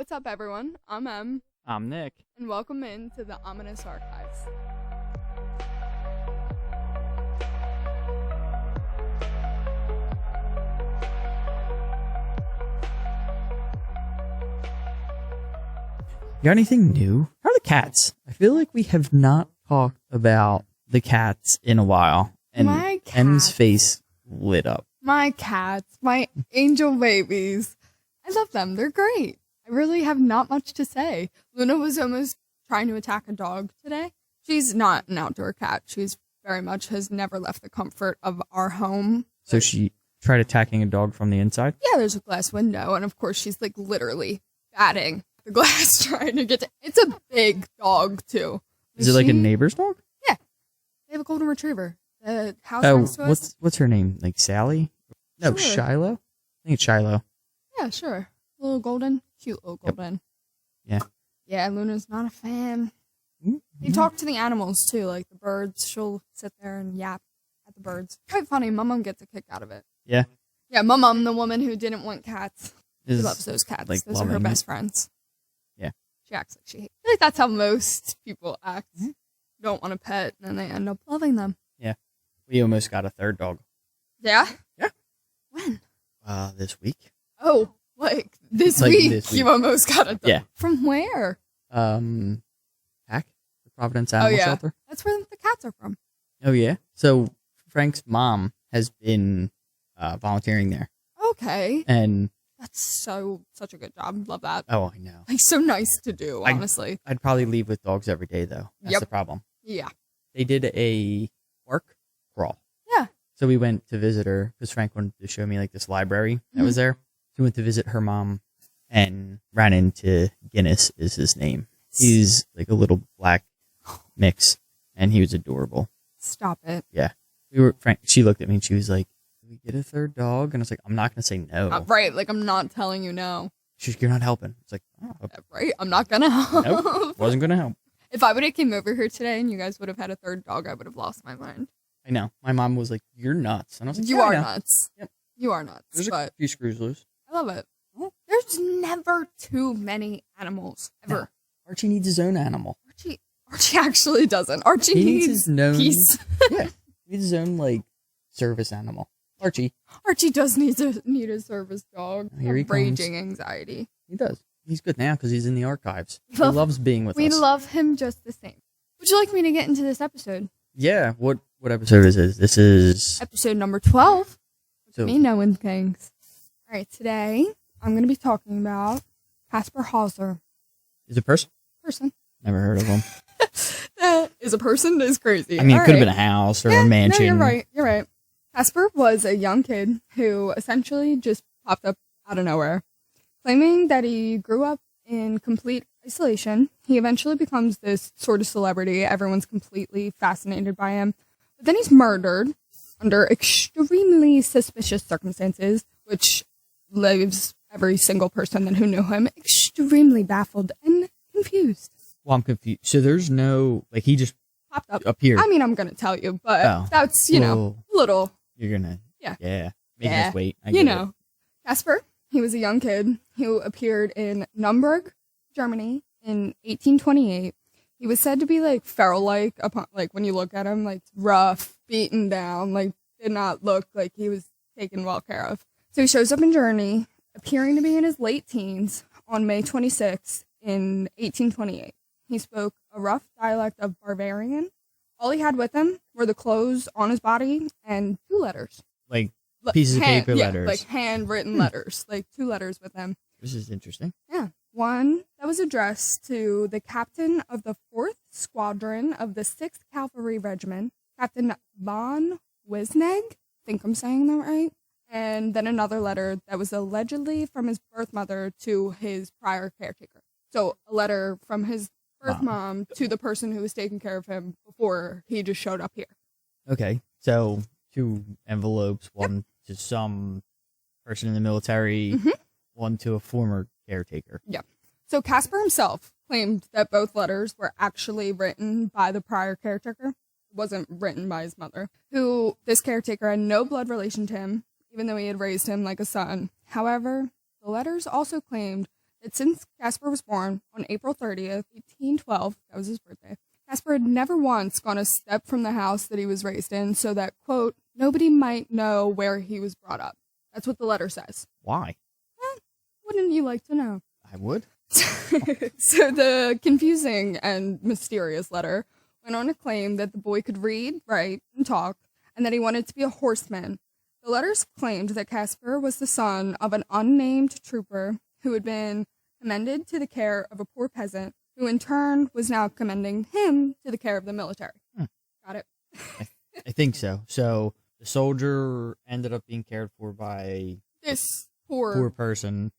What's up, everyone? I'm Em, I'm Nick. and welcome into the Ominous Archives. You got anything new? How are the cats? I feel like we have not talked about the cats in a while. And My cats. Em's face lit up. My cats, my angel babies. I love them. They're great. I really have not much to say. Luna was almost trying to attack a dog today. She's not an outdoor cat. She's very much has never left the comfort of our home. So she tried attacking a dog from the inside? Yeah, there's a glass window, and of course she's like literally batting the glass trying to get to. It's a big dog too. Is it like a neighbor's dog? Yeah, they have a golden retriever. The house next to us. What's her name? Like Sally? No, Sure. Shiloh? I think it's Shiloh. Yeah, sure. Little golden, cute little golden. Yeah. Yeah, Luna's not a fan. Mm-hmm. They talk to the animals too, like the birds. She'll sit there and yap at the birds. Quite funny. Mum gets a kick out of it. Yeah. Yeah, Mum, the woman who didn't want cats. She Is loves those cats. like Those are her loving best it. friends. Yeah. She acts like she hates. I feel like that's how most people act. Mhm. Don't want a pet, and then they end up loving them. We almost got a third dog. Yeah? Yeah. When? This week. Oh, like this Like week this week. you almost got a dog. Yeah. From where? Pack? The Providence Animal Shelter. That's where the cats are from. Oh, yeah? So Frank's mom has been volunteering there. Okay. And, That's such a good job. Love that. oh, I know. Like, so nice to do, honestly. I'd probably leave with dogs every day, though. That's Yep. the problem. Yeah. They did a park crawl. Yeah. So we went to visit her because Frank wanted to show me like this library that was there. So we went to visit her mom and ran into Guinness is his name. He's like a little black mix and he was adorable. Stop it. She looked at me and she was like, "Can we get a third dog?" And I was like, "I'm not going to say no." Right. Like, I'm not telling you no. She's like, "You're not helping." It's like, "Oh, okay." Right. I'm not going to help. Nope, wasn't going to help. If I would have came over here today and you guys would have had a third dog, I would have lost my mind. I know. My mom was like, "You're nuts." And I was like, You "Yeah, I are know." nuts. Yep. You are nuts. There's a But few screws loose. I love it. There's never too many animals. Ever. No. Archie needs his own animal. Archie actually doesn't. Archie He needs needs his own peace. Yeah, he needs his own like service animal. Archie, Archie does need a service dog. Here he Raging anxiety. he does. He's good now because he's in the archives. He Love- loves being with We us. love him just the same. Would you like me to get into this episode? Yeah. What episode is this? This is Episode number 12. so. Me knowing things. All right, today I'm going to be talking about Kaspar Hauser. Is it a person? Person. Never heard of him. That is a person is crazy. I mean, it All could have right. been a house or Yeah, a mansion. No, you're right. Kaspar was a young kid who essentially just popped up out of nowhere, claiming that he grew up in complete isolation. He eventually becomes this sort of celebrity. Everyone's completely fascinated by him. But then he's murdered under extremely suspicious circumstances, which leaves every single person who knew him extremely baffled and confused. Well, I'm confused. So there's no like he just Popped up. appeared. I mean, I'm going to tell you, but Oh. that's, a little... You're gonna Yeah. Make Yeah. us wait. I You get know, Kaspar, he was a young kid who appeared in Nuremberg, Germany in 1828. He was said to be like feral-like, upon like when you look at him, like rough, beaten down, like did not look like he was taken well care of. So he shows up in Germany, appearing to be in his late teens on May 26th in 1828. He spoke a rough dialect of Bavarian. All he had with him were the clothes on his body and 2 letters. like pieces of paper letters. Like handwritten letters, like 2 letters with him. This is interesting. Yeah. One that was addressed to the captain of the 4th Squadron of the 6th Cavalry Regiment, Captain von Wisneg. I think I'm saying that right. And then another letter that was allegedly from his birth mother to his prior caretaker. So a letter from his birth mom to the person who was taking care of him before he just showed up here. Okay, so 2 envelopes, one to some person in the military, Mhm. one to a former caretaker. So Kaspar himself claimed that both letters were actually written by the prior caretaker. It wasn't written by his mother, who this caretaker had no blood relation to him, even though he had raised him like a son. However, the letters also claimed that since Kaspar was born on April 30th, 1812, that was his birthday, Kaspar had never once gone a step from the house that he was raised in so that, quote, nobody might know where he was brought up. That's what the letter says. Why? Wouldn't you like to know? I would. So the confusing and mysterious letter went on to claim that the boy could read, write, and talk, and that he wanted to be a horseman. The letters claimed that Kaspar was the son of an unnamed trooper who had been commended to the care of a poor peasant, who in turn was now commending him to the care of the military. Got it? I think so. So the soldier ended up being cared for by This poor person.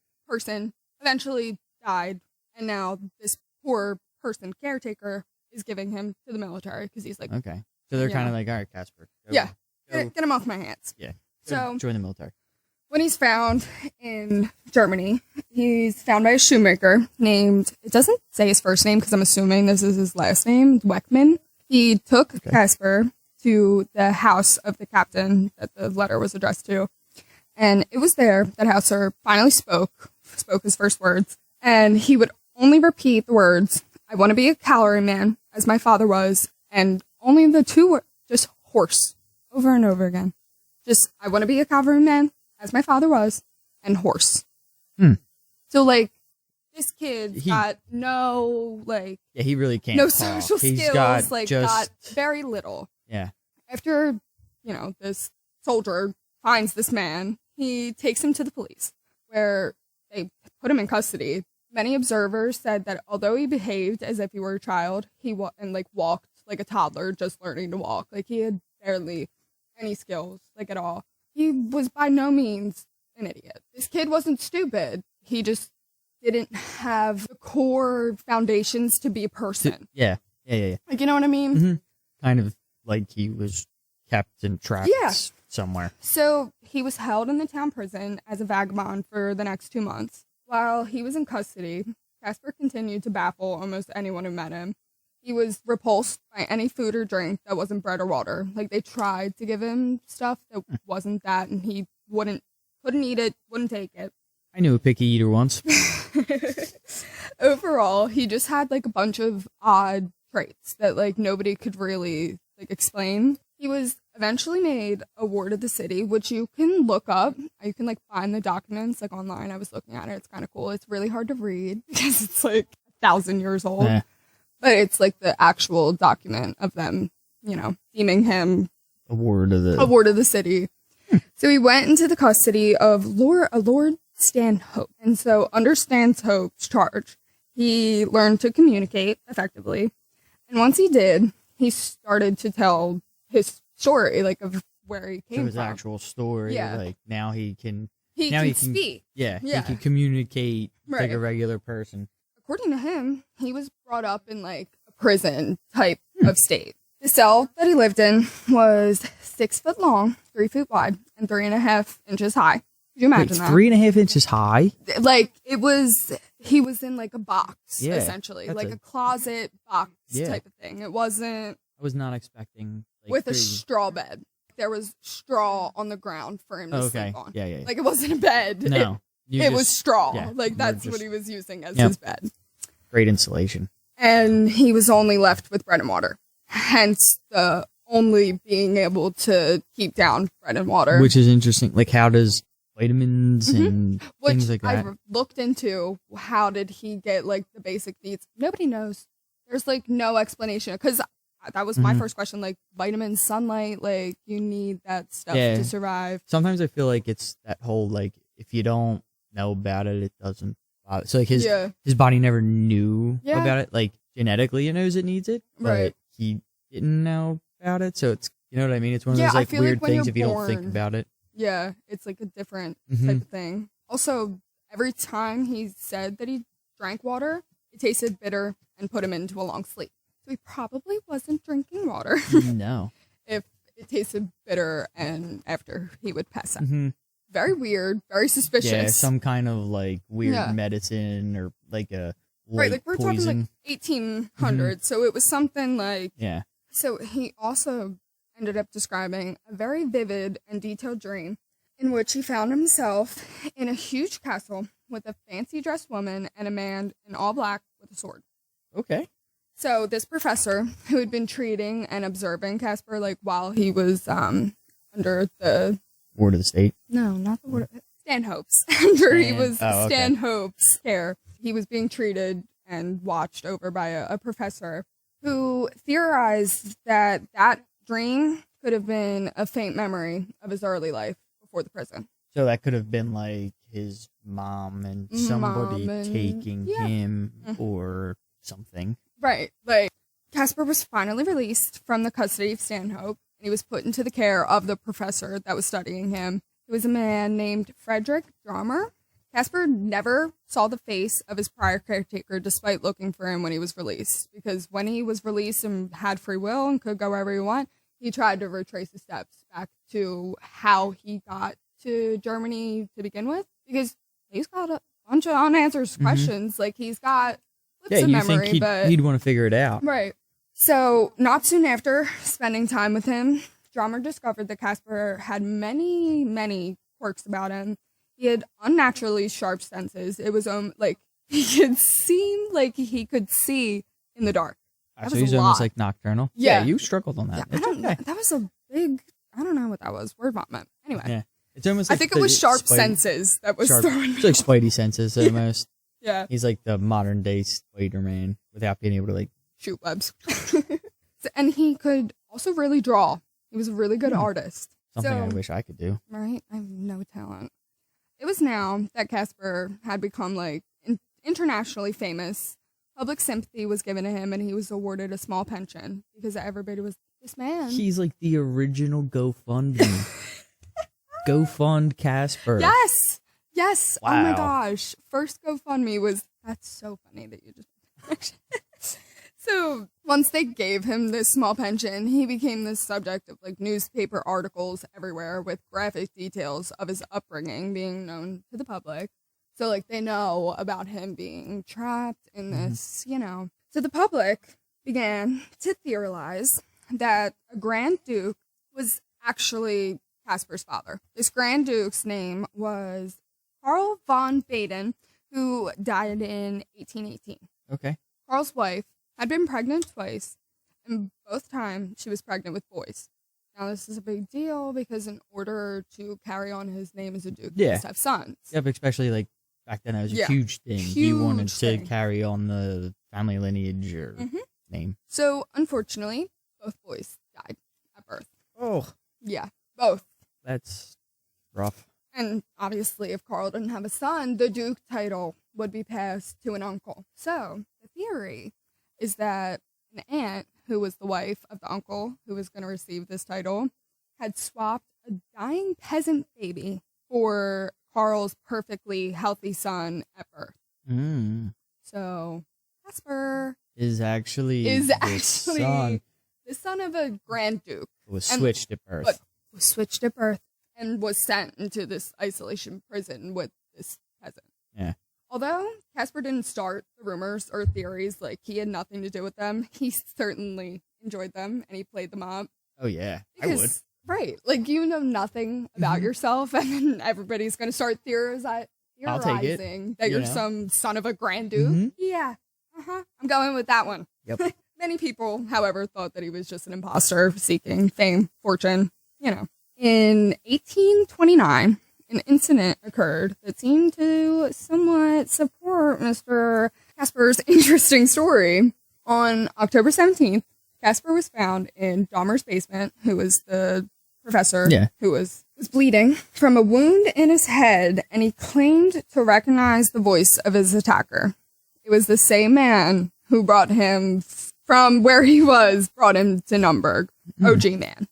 Eventually died, and now this poor person caretaker is giving him to the military because he's like, Okay. So they're kind of like, all right, Kaspar. Yeah. Go. Get him off my hands. Yeah. So Join the military. when he's found in Germany, he's found by a shoemaker named, it doesn't say his first name because I'm assuming this is his last name, Weckman. He took Kaspar to the house of the captain that the letter was addressed to. And it was there that Hauser finally spoke his first words. And he would only repeat the words, I want to be a cavalryman, as my father was. And only the two words, just horse, over and over again. Just, I want to be a cavalryman, as my father was, and horse. So, like, this kid got no, like... Yeah, he really can't no talk. social He's skills, got like, just... got very little. Yeah. After, this soldier finds this man, he takes him to the police, where they put him in custody. Many observers said that although he behaved as if he were a child, he walked like a toddler, just learning to walk. Like, he had barely any skills, like, at all. He was by no means an idiot. This kid wasn't stupid. He just didn't have the core foundations to be a person. Yeah. Like, you know what I mean? Mm-hmm. Kind of like he was kept and trapped somewhere. So he was held in the town prison as a vagabond for the next 2 months. While he was in custody, Kaspar continued to baffle almost anyone who met him. He was repulsed by any food or drink that wasn't bread or water. Like, they tried to give him stuff that wasn't that, and he couldn't eat it, wouldn't take it. I knew a picky eater once. Overall, he just had, like, a bunch of odd traits that, like, nobody could really, like, explain. He was eventually made a ward of the city, which you can look up. You can, like, find the documents, like, online. I was looking at it. It's kind of cool. It's really hard to read because it's, like, 1,000 years old. Yeah. But it's, like, the actual document of them, deeming him a ward of the city. So he went into the custody of Lord Stanhope. And so under Stanhope's charge, he learned to communicate effectively. And once he did, he started to tell his story, like, of where he came from. So his actual story. Yeah. Like, now he can speak. Yeah. Yeah. He can communicate like Right. a regular person. According to him, he was brought up in, like, a prison type of state. The cell that he lived in was 6 foot long, 3 feet wide, and 3.5 inches high. Could you imagine that? 3.5 inches high? Like, he was in, like, a box, essentially. That's Like a closet box Yeah. type of thing. It wasn't I was not expecting. Like, with a straw bed. There was straw on the ground for him to okay. sleep on. Yeah. Like, it wasn't a bed. No. It was straw. yeah, Like, that's just- what he was using as Yep. his bed. Great insulation. And he was only left with bread and water. Hence the only being able to keep down bread and water. Which is interesting. Like, how does vitamins and Which things like that? I looked into. How did he get, like, the basic needs? Nobody knows. There's, like, no explanation. Because that was my first question. Like, vitamins, sunlight, like, you need that stuff to survive. Sometimes I feel like it's that whole, like, if you don't know about it, it doesn't bother. So, like, his body never knew about it. Like, genetically it knows it needs it. But Right. he didn't know about it. So it's, you know what I mean? It's one of those, I like, feel weird like when things you're if you don't think born- about it. Yeah, it's, like, a different Mhm. type of thing. Also, every time he said that he drank water, it tasted bitter and put him into a long sleep. So he probably wasn't drinking water No. if it tasted bitter and after he would pass out. Mhm. Very weird, very suspicious. Yeah, some kind of, like, weird Yeah. medicine or, like, a Right, light like, we're poison. talking, like, 1800s, so it was something like... Yeah. So he also ended up describing a very vivid and detailed dream in which he found himself in a huge castle with a fancy dressed woman and a man in all black with a sword. Okay. So this professor who had been treating and observing Kaspar, like, while he was under the Ward of the state. No, not the word. Stanhope's. After he was okay. Stanhope's care, he was being treated and watched over by a professor who theorized that that dream could have been a faint memory of his early life before the prison. So that could have been like his mom and somebody taking him or something. Right. Like, Kaspar was finally released from the custody of Stanhope, and he was put into the care of the professor that was studying him. He was a man named Frederick Drummer. Kaspar never saw the face of his prior caretaker despite looking for him when he was released, because when he was released and had free will and could go wherever he wanted, he tried to retrace his steps back to how he got to Germany to begin with, because he's got a bunch of unanswered questions. Like, he's got flips of memory, but he'd want to figure it out. Right. So, not soon after spending time with him, Drummer discovered that Kaspar had many, many quirks about him. He had unnaturally sharp senses. It was like he could seem like he could see in the dark. So he's almost like nocturnal. Yeah, you struggled on that. Yeah, that was a big. I don't know what that was. Word vomit. Anyway. Yeah. It's almost like I think it was sharp senses that was throwing. It's like Spidey senses almost. Yeah. He's like the modern day Spider-Man without being able to like shoot webs. And he could also really draw. He was a really good artist. Something I wish I could do. Right? I have no talent. It was now that Kaspar had become like internationally famous. Public sympathy was given to him, and he was awarded a small pension because everybody was, this man. He's like the original GoFundMe. GoFund Kaspar. Yes. Yes. Wow. Oh my gosh. First GoFundMe was, that's so funny that you just So once they gave him this small pension, he became the subject of like newspaper articles everywhere with graphic details of his upbringing being known to the public. So like they know about him being trapped in this, So the public began to theorize that a Grand Duke was actually Kaspar's father. This Grand Duke's name was Karl von Baden, who died in 1818. Okay. Karl's wife had been pregnant twice, and both times she was pregnant with boys. Now, this is a big deal because in order to carry on his name as a duke, he has to have sons. Yeah, but especially like back then, it was a huge thing. Huge you wanted thing. to carry on the family lineage or name. So, unfortunately, both boys died at birth. Oh. Yeah, both. That's rough. And obviously, if Karl didn't have a son, the duke title would be passed to an uncle. So, the theory is that an aunt, who was the wife of the uncle who was going to receive this title, had swapped a dying peasant baby for Karl's perfectly healthy son at birth. So, Kaspar is actually the son of a Grand Duke. Was switched at birth. But was switched at birth and was sent into this isolation prison with this peasant. Yeah. Although Kaspar didn't start the rumors or theories, like he had nothing to do with them, he certainly enjoyed them and he played them up. Oh yeah, because, I would. Right, like you know nothing about yourself, and then everybody's going to start theorizing that you're some son of a Grand Duke. Yeah, I'm going with that one. Yep. Many people, however, thought that he was just an imposter seeking fame, fortune. In 1829. An incident occurred that seemed to somewhat support Mr. Kaspar's interesting story. On October 17th, Kaspar was found in Dahmer's basement, who was the professor who was bleeding from a wound in his head, and he claimed to recognize the voice of his attacker. It was the same man who brought him from where he was, brought him to Nürnberg. OG man.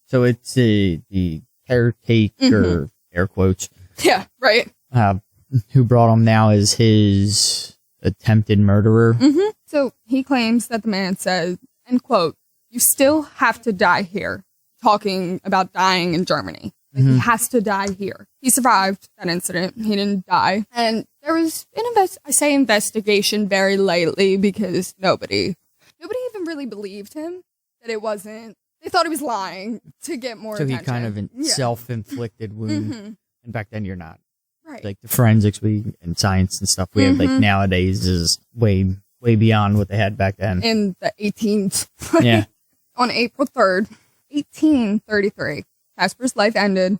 So it's the caretaker, air quotes. Yeah, right. Who brought him now as his attempted murderer. So he claims that the man said, end quote, "You still have to die here," talking about dying in Germany. Like, he has to die here. He survived that incident. He didn't die. And there was I say investigation very lightly because nobody even really believed him, that it wasn't. They thought he was lying to get more attention. So he kind of self-inflicted wound. And back then you're not. Right. like the forensics and science and stuff we have like nowadays is way beyond what they had back then. In the 18th. Yeah. On April 3rd, 1833, Kaspar's life ended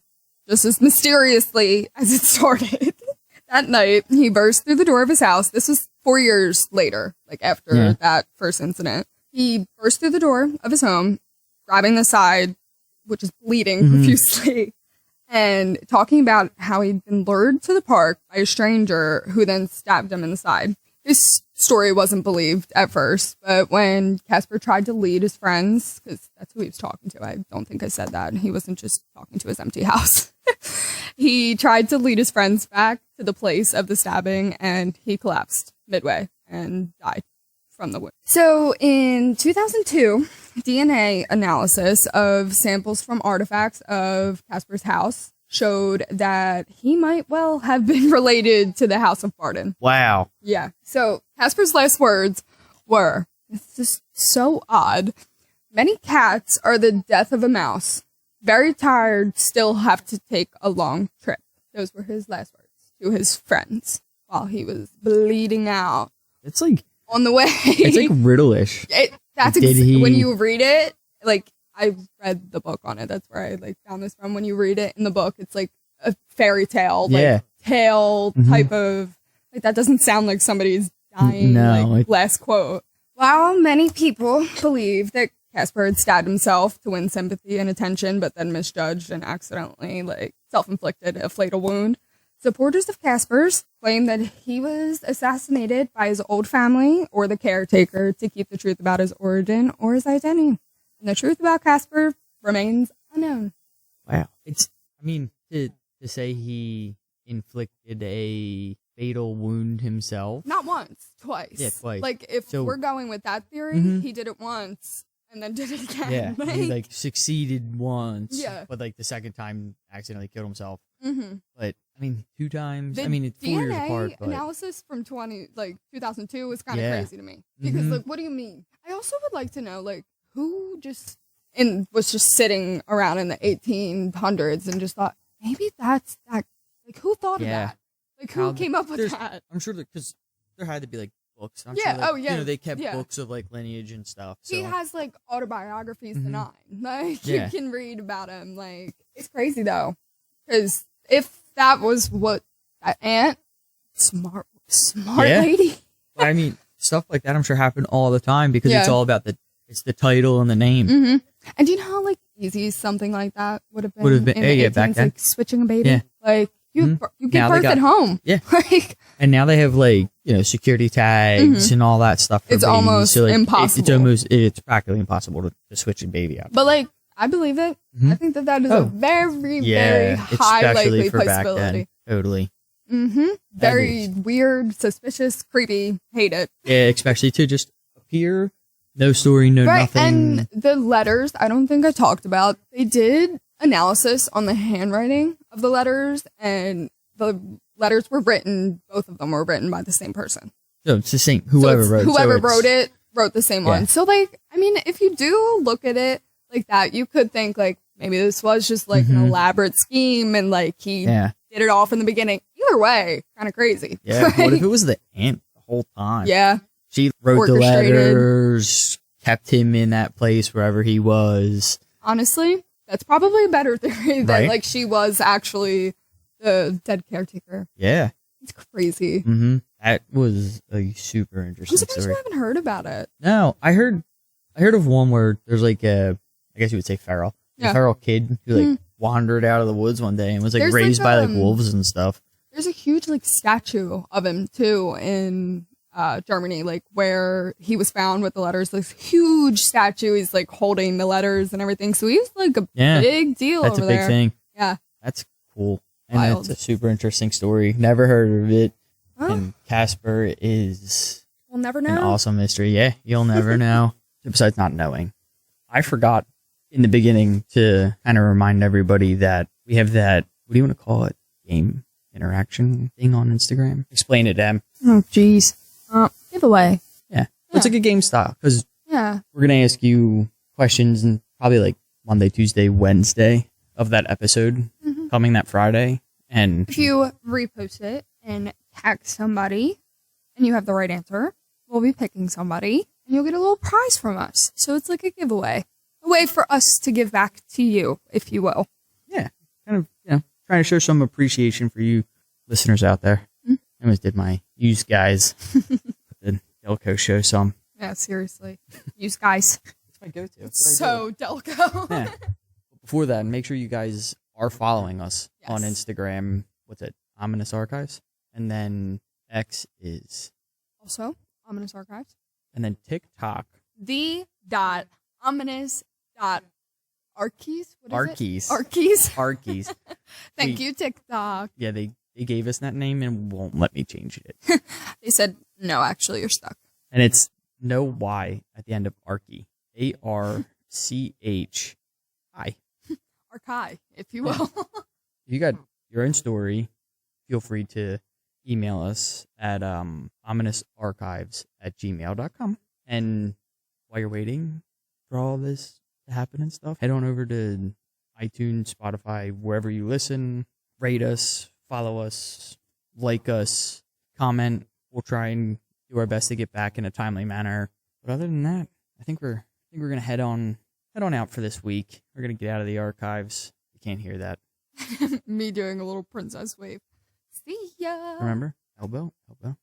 just as mysteriously as it started. That night, he burst through the door of his house. This was 4 years later, like after that first incident. He burst through the door of his home, grabbing the side, which is bleeding profusely, and talking about how he'd been lured to the park by a stranger who then stabbed him in the side. His story wasn't believed at first, but when Kaspar tried to lead his friends, because that's who he was talking to, I don't think I said that. He wasn't just talking to his empty house. He tried to lead his friends back to the place of the stabbing, and he collapsed midway and died from the wound. So in 2002, DNA analysis of samples from artifacts of Kaspar's house showed that he might well have been related to the House of Barden. Wow. Yeah. So Kaspar's last words were, it's just so odd. Many cats are the death of a mouse. Very tired, still have to take a long trip. Those were his last words to his friends while he was bleeding out. It's like on the way. It's like riddle-ish. When you read it, like I read the book on it. That's where I like found this from. When you read it in the book, it's like a fairy tale, like tale type of like that doesn't sound like somebody's dying last quote. While many people believe that Kaspar had stabbed himself to win sympathy and attention, but then misjudged and accidentally like self-inflicted a fatal wound, supporters of Kaspar's claim that he was assassinated by his old family or the caretaker to keep the truth about his origin or his identity. And the truth about Kaspar remains unknown. Wow. To say he inflicted a fatal wound himself. Not once, twice. Yeah, twice. Like, if we're going with that theory, he did it once and then did it again. Yeah, he like succeeded once. Yeah. But like the second time accidentally killed himself. Mm-hmm. But, 2 times. The it's 4 years apart. But analysis from 2002 was kind of crazy to me. Because, like, what do you mean? I also would like to know, like, who was just sitting around in the 1800s and just thought, maybe that's that. Like, who thought of that? Like, who came up with that? I'm sure because there had to be, like, books. I'm yeah, sure, they kept books of, like, lineage and stuff. So. He has, like, autobiographies to 9. Like, you can read about him. Like, it's crazy, though. Because if that was what that aunt, smart lady. Stuff like that I'm sure happened all the time because it's all about it's the title and the name. Mm-hmm. And do you know how, like, easy something like that would have been? In the 18s, back then. Like, switching a baby. Yeah. Like, you give birth at home. Yeah. Like, and now they have, like, security tags and all that stuff for it's babies. almost impossible. It's practically impossible to switch a baby out. But, like, I believe it. I think that is a very, very high likely possibility. Totally. Very weird, suspicious, creepy. Hate it. Yeah, especially to just appear, no story, no nothing. And the letters, I don't think I talked about. They did analysis on the handwriting of the letters, and the letters were written. Both of them were written by the same person. So it's the same. Whoever wrote it wrote the same one. So, like, if you do look at it like that, you could think like maybe this was just like an elaborate scheme, and like he did it all from the beginning. Either way, kind of crazy. Yeah. What if it was the aunt the whole time? Yeah. She wrote the letters, kept him in that place wherever he was. Honestly, that's probably a better theory that like she was actually the dead caretaker. Yeah. It's crazy. That was a super interesting story. I'm surprised you haven't heard about it. No, I heard of one where there's like I guess you would say feral. A feral kid who like wandered out of the woods one day and was like raised by like wolves and stuff. There's a huge like statue of him too in Germany, like where he was found with the letters. This huge statue. He's like holding the letters and everything. So he's like a big deal. That's over a big there. thing. Yeah, that's cool. And it's a super interesting story. Never heard of it. And Kaspar is we'll never know. An awesome mystery. Yeah, you'll never know. Besides not knowing. I forgot in the beginning to kind of remind everybody that we have that, what do you want to call it? Game interaction thing on Instagram. Explain it, Em. Oh, jeez. Giveaway. Yeah. It's like a game style because we're going to ask you questions and probably like Monday, Tuesday, Wednesday of that episode coming that Friday. And if you repost it and tag somebody and you have the right answer, we'll be picking somebody and you'll get a little prize from us. So it's like a giveaway. A way for us to give back to you, if you will. yeah, kind of, trying to show some appreciation for you listeners out there. Mm-hmm. I almost did my use guys the Delco show song. Yeah, seriously. Use guys. It's my go-to. So Delco. Yeah. Before that, make sure you guys are following us Yes. on Instagram. What's it? Ominous Archives. And then X is. Also, Ominous Archives. And then TikTok. the.ominous.archies. What is Archies. it? Archies. Archies. Thank you, TikTok. Yeah, they gave us that name and won't let me change it. They said, no, actually, you're stuck. And it's no Y at the end of Archie. ARCHI. Archive, if you will. If you got your own story, feel free to email us at ominousarchives@gmail.com. And while you're waiting for all this to happen and stuff, head on over to iTunes, Spotify, wherever you listen. Rate us, follow us, like us, comment. We'll try and do our best to get back in a timely manner. But other than that, I think we're gonna head on out for this week. We're gonna get out of the archives. You can't hear that. Me doing a little princess wave. See ya. Remember? Elbow. What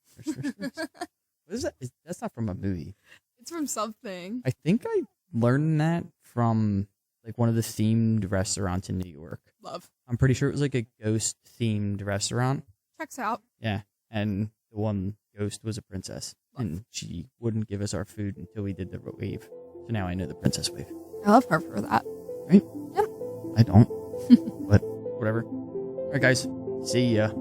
is that? That's not from a movie. It's from something. I think I learned that from like one of the themed restaurants in New York. Love. I'm pretty sure it was like a ghost themed restaurant. Checks out. Yeah. And the one ghost was a princess. And she wouldn't give us our food until we did the wave. So now I know the princess wave. I love her for that. Right? Yep. I don't. But whatever. All right, guys. See ya.